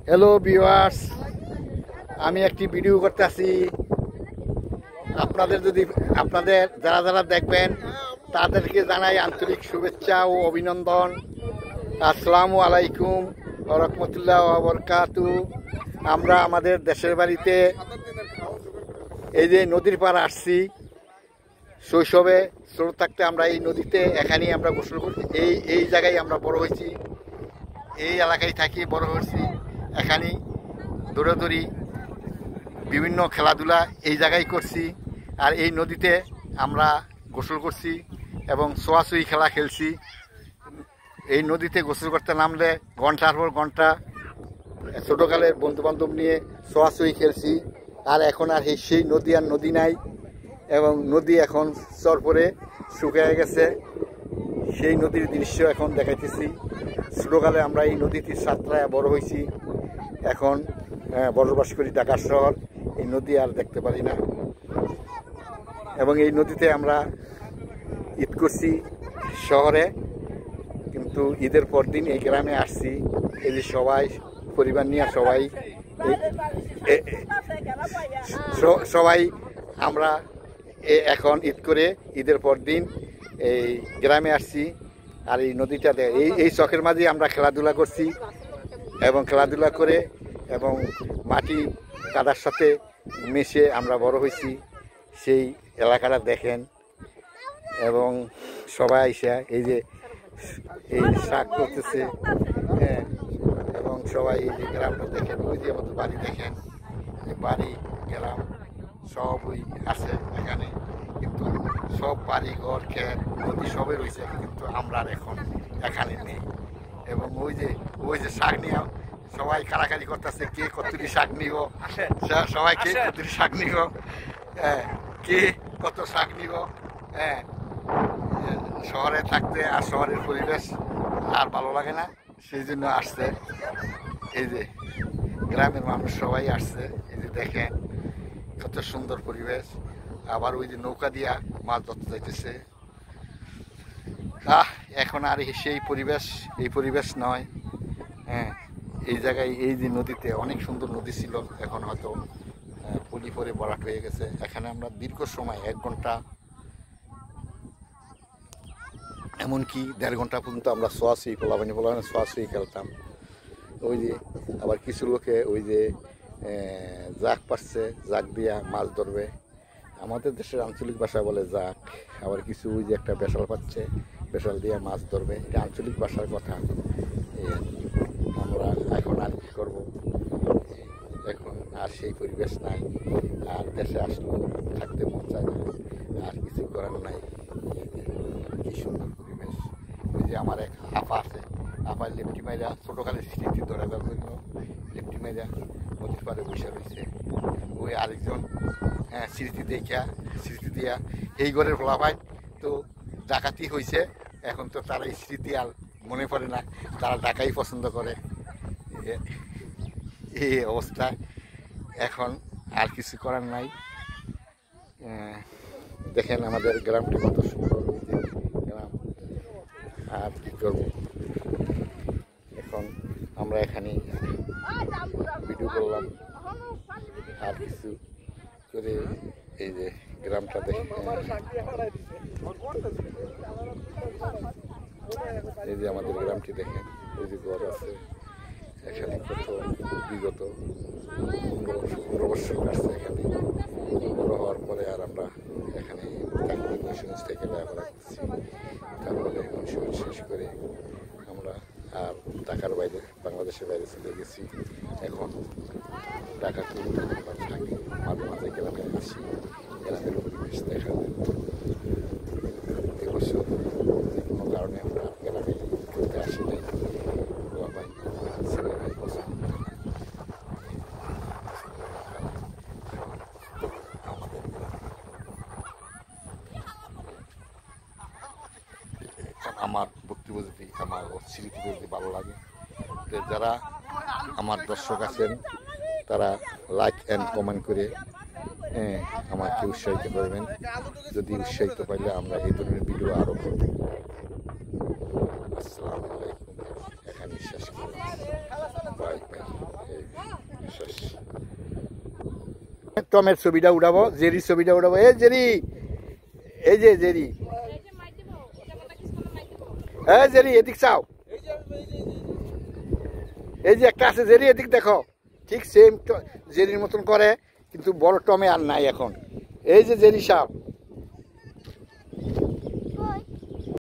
Hello viewers, আমি একটি video করতেছি। আপনাদের যারা যারা দেখবেন তাদেরকে জানাই আন্তরিক শুভেচ্ছা ও অভিনন্দন। আসসালামু আলাইকুম ওয়া রাহমাতুল্লাহি ওয়া বারাকাতুহু। আমরা আমাদের দেশের বাড়িতে এই যে নদীর পাড় আসছি। শৈশবে ছোট থাকতে আমরা এই নদীতে এখানেই আমরা গোসল করি। এই জায়গায় আমরা বড় হয়েছি, এই এলাকায় থাকি বড় হয়েছি। এখানেই দৌড়াদৌড়ি বিভিন্ন খেলাধুলা এই জায়গায় করছি, আর এই নদীতে আমরা গোসল করছি এবং ছোঁয়াছুঁই খেলা খেলছি। এই নদীতে গোসল করতে নামলে ঘন্টার পর ঘন্টা ছোটোকালের বন্ধুবান্ধব নিয়ে ছোঁয়াছুঁই খেলছি। আর এখন আর সেই নদী আর নদী নাই, এবং নদী এখন চরপরে শুকিয়ে গেছে। সেই নদীর দৃশ্য এখন দেখাইতেছি। ছোটোকালে আমরা এই নদীতে সাঁতরায় বড় হয়েছি। এখন বসবাস করি ঢাকা শহর, এই নদী আর দেখতে পারি না। এবং এই নদীতে আমরা ঈদ করছি শহরে, কিন্তু ঈদের পর দিন এই গ্রামে আসছি। এই যে সবাই পরিবার নিয়ে সবাই আমরা এখন ঈদ করে ঈদের পর দিন এই গ্রামে আসছি। আর এই নদীটাতে এই চকের মাঝে আমরা খেলাধুলা করছি, এবং খেলাধুলা করে এবং মাটি কাদার সাথে মিশে আমরা বড় হয়েছি। সেই এলাকাটা দেখেন, এবং সবাই এসে এই যে শাক করতেছে, হ্যাঁ, এবং সবাই এই যে গ্রামটা দেখেন, ওই যে আমাদের বাড়ি দেখেন, বাড়ি গ্রাম সবই আছে এখানে। কিন্তু সব বাড়ি ঘর ক্ষেত নদী সবই রয়েছে, কিন্তু আমরা এখন এখানে নেই। এবং ওই যে শাক নিয়ে সবাই কারাকারি করতেছে, কে কতটি শাক নিব, সবাই কে কতটি শাক নিব, হ্যাঁ, কে কত শাক নিব। হ্যাঁ, শহরে থাকতে আর শহরের পরিবেশ আর ভালো লাগে না, সেই জন্য আসছে। এই যে গ্রামের মানুষ সবাই আসছে, এই যে দেখেন কত সুন্দর পরিবেশ। আবার ওই যে নৌকা দিয়া মাছ ধরতে যাইতেছে। এখন আর সেই পরিবেশ নয়। হ্যাঁ, এই জায়গায় এই যে নদীতে অনেক সুন্দর নদী ছিল, এখন হয়তো পলি পরে ভরাট হয়ে গেছে। এখানে আমরা দীর্ঘ সময় 1 ঘন্টা, এমনকি 1.5 ঘন্টা পর্যন্ত আমরা ছোঁয়াছুঁই ছোঁয়াছুঁই খেলতাম। ওই যে আবার কিছু লোকে ওই যে জাক পাচ্ছে, জাক দিয়া মাছ ধরবে। আমাদের দেশের আঞ্চলিক ভাষা বলে জাক। আবার কিছু ওই যে একটা বেসাল পাচ্ছে, বেসাল দিয়ে মাছ ধরবে। এটা আঞ্চলিক ভাষার কথা। আমরা এখন আর কী করবো, এখন আর সেই পরিবেশ নাই। আর দেশে আসলেও থাকতে মন চায় না, আর কিছু করার নাই। কি সুন্দর পরিবেশ। ওই যে আমার এক আপা আছে, আপার লেপটি মাইরা ছোটোকালের স্মৃতি ধরে দেওয়ার জন্য লেপটি মাইরা নদীর পাড়ে বসে রয়েছে। ওই আরেকজন স্মৃতি দিয়া এই ঘরের ফলাফাই তো ডাকাতি হয়েছে। এখন তো তারা এই স্মৃতি আর মনে পড়ে না, তারা ডাকাই পছন্দ করে। এই অবস্থা, এখন আর কিছু করার নাই। দেখেন আমাদের গ্রামটি কত সুন্দর গ্রাম। আর কি করব, এখন আমরা এখানে ভিডিও করলাম, আর কিছু করে এই যে গ্রামটা দেখে, এই যে আমাদের গ্রামটি দেখেন, ওই যে ঘর আছে এখানে। কত বিগত 15 বছর কাটছে এখানে। বড় হওয়ার পরে আর আমরা এখানে মিশন থেকে লেখাপড়া করছি। তারপরে মিশন শেষ করে আমরা আর ঢাকার বাইরে, বাংলাদেশের বাইরে চলে গেছি। এখন ঢাকাতে থাকি, মাঝে মাঝে গ্রামে আসি, গ্রামের পরিবেশ দেখা যায়। এবছর যে কোনো কারণে আমরা গ্রামে ঘুরতে আসি নাই। আমার বক্তব্য যদি, আমার স্মৃতি যদি ভালো লাগে, যারা আমার দর্শক আছেন তারা লাইক অ্যান্ড কমেন্ট করে আমাকে উৎসাহিত করবেন। যদি উৎসাহিত পাইলে আমরা এই ধরনের ভিডিও আরও করব। আসসালামু আলাইকুম, এখানে শেষ করলাম। Bye bye. শেষ। টমের ছবিটা উঠাবো, জেরির ছবিটা উঠাবো। এই জেরি, এই যে জেরি, এই জেরি এদিক চাও, এই যে একটা আছে জেরি, এদিক দেখো, ঠিক সেম জেরির মতন করে, কিন্তু বড় টমে আর নাই এখন। এই যে জেরি সাপ,